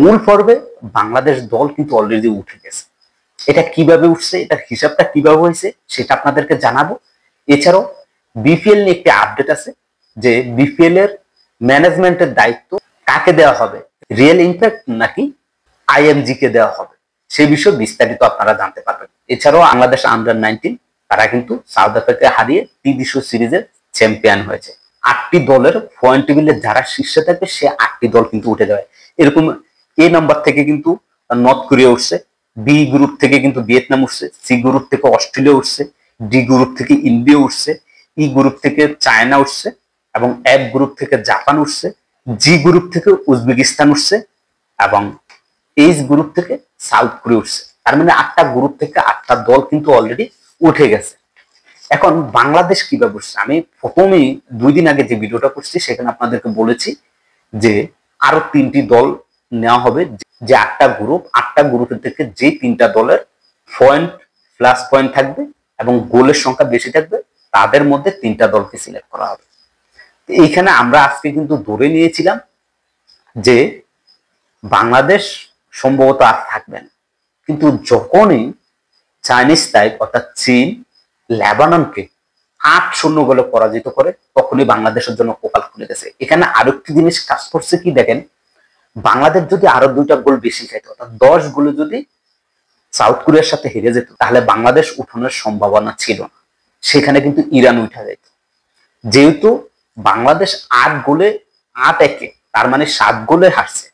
মূল পর্বে বাংলাদেশ দল কিন্তু অলরেডি উঠে গেছে। এটা কিভাবে উঠছে, এটার হিসাবটা কিভাবে হয়েছে সেটা আপনাদেরকে জানাবো। এছাড়াও বিপিএল নিয়ে একটি আপডেট আছে, যে বিপিএল এর ম্যানেজমেন্টের দায়িত্ব কাকে দেওয়া হবে, রিয়েল ইম্প্যাক্ট নাকি আইএমজি কে দেওয়া হবে, সেই বিষয়ে বিস্তারিত আপনারা জানতে পারবেন। এছাড়াও বাংলাদেশ আন্ডার-19 তারা কিন্তু সাউথ আফ্রিকা হারিয়ে ত্রিদেশীয় সিরিজের চ্যাম্পিয়ন হয়েছে। 8টি দলের পয়েন্ট টেবিলে যারা শীর্ষে থাকবে সে 8টি দল কিন্তু উঠে যাবে। এরকম এ নাম্বার থেকে কিন্তু নর্থ কোরিয়া উঠছে, বি গ্রুপ থেকে কিন্তু ভিয়েতনাম উঠছে, সি গ্রুপ থেকে অস্ট্রেলিয়া উঠছে, ডি গ্রুপ থেকে ইন্ডিয়া উঠছে, ই গ্রুপ থেকে চায়না উঠছে এবং এফ গ্রুপ থেকে জাপান উঠছে, জি গ্রুপ থেকে উজবেকিস্তান উঠছে এবং এইচ গ্রুপ থেকে সাউথ কোরিয়া উঠছে। তার মানে 8টা গ্রুপ থেকে 8টা দল কিন্তু অলরেডি উঠে গেছে। এখন বাংলাদেশ কিভাবে উঠছে, আমি প্রথমেই 2 দিন আগে যে ভিডিওটা করছি সেখানে আপনাদেরকে বলেছি যে আরো 3টি দল নেওয়া হবে, যে 8টা গ্রুপ, 8টা গ্রুপের থেকে যে 3টা দলের পয়েন্ট প্লাস পয়েন্ট থাকবে এবং গোলের সংখ্যা বেশি থাকবে তাদের মধ্যে 3টা দলকে সিলেক্ট করা হবে। এইখানে আমরা আজকে কিন্তু ধরে নিয়েছিলাম যে বাংলাদেশ সম্ভবত আর থাকবে না, কিন্তু যখনই চাইনিজ টাইপ অর্থাৎ চীন লেবাননকে 8-0 গোলে পরাজিত করে তখনই বাংলাদেশের জন্য কপাল খুলে গেছে। এখানে আরেকটি জিনিস কাজ করছে কি দেখেন, বাংলাদেশ যদি আরো 2টা গোল বেশি খাইতো অর্থাৎ 10 গোলে যদি সাউথ কোরিয়ার সাথে হেরে যেত তাহলে বাংলাদেশ উঠানোর সম্ভাবনা ছিল না, সেখানে কিন্তু ইরান উঠা যেত। যেহেতু বাংলাদেশ 8 গোলে 8-1, তার মানে 7 গোলে হারছে,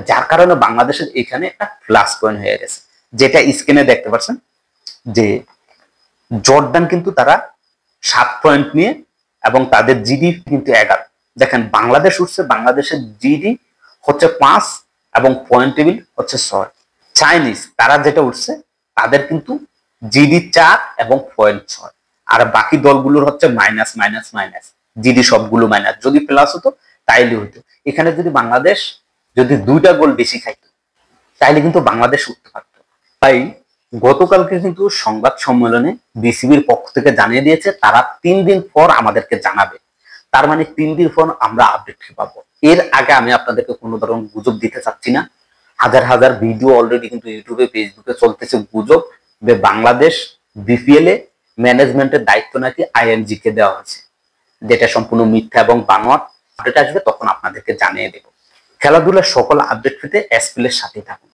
যার কারণে বাংলাদেশের এখানে একটা প্লাস পয়েন্ট হয়ে গেছে, যেটা স্ক্রিনে দেখতে পাচ্ছেন যে জর্ডান কিন্তু তারা 7 পয়েন্ট নিয়ে এবং তাদের জিডি কিন্তু 11। দেখেন বাংলাদেশ উঠছে, বাংলাদেশের জিডি হচ্ছে 5 এবং পয়েন্ট টেবিল হচ্ছে 6। চাইনিজ তারা যেটা উঠছে তাদের কিন্তু জিডি 4 এবং পয়েন্ট 6, আর বাকি দলগুলোর হচ্ছে মাইনাস মাইনাস মাইনাস, জিডি সবগুলো মাইনাস। যদি প্লাস হতো তাইলে হতো। এখানে যদি বাংলাদেশ যদি 2টা গোল বেশি খাইতো তাইলে কিন্তু বাংলাদেশ উঠতে পারতো। তাই গতকালকে কিন্তু সংবাদ সম্মেলনে বিসিবির পক্ষ থেকে জানিয়ে দিয়েছে তারা 3 দিন পর আমাদেরকে জানাবে। তার মানে 3 দিন পর আমরা আপডেট পাবো। এর আগে আমি আপনাদেরকে কোনো ধরনের গুজব দিতে চাচ্ছি না। হাজার হাজার ভিডিও অলরেডি কিন্তু ইউটিউবে ফেসবুকে চলতেছে গুজব যে বাংলাদেশ বিপিএল এ ম্যানেজমেন্টের দায়িত্ব নাকি আইএনজি কে দেওয়া হয়েছে, যেটা সম্পূর্ণ মিথ্যা এবং বানোয়াট। আপডেট আসবে তখন আপনাদেরকে জানিয়ে দেব। খেলাধুলার সকল আপডেট পেতে এসপিএল এর সাথে থাকুন।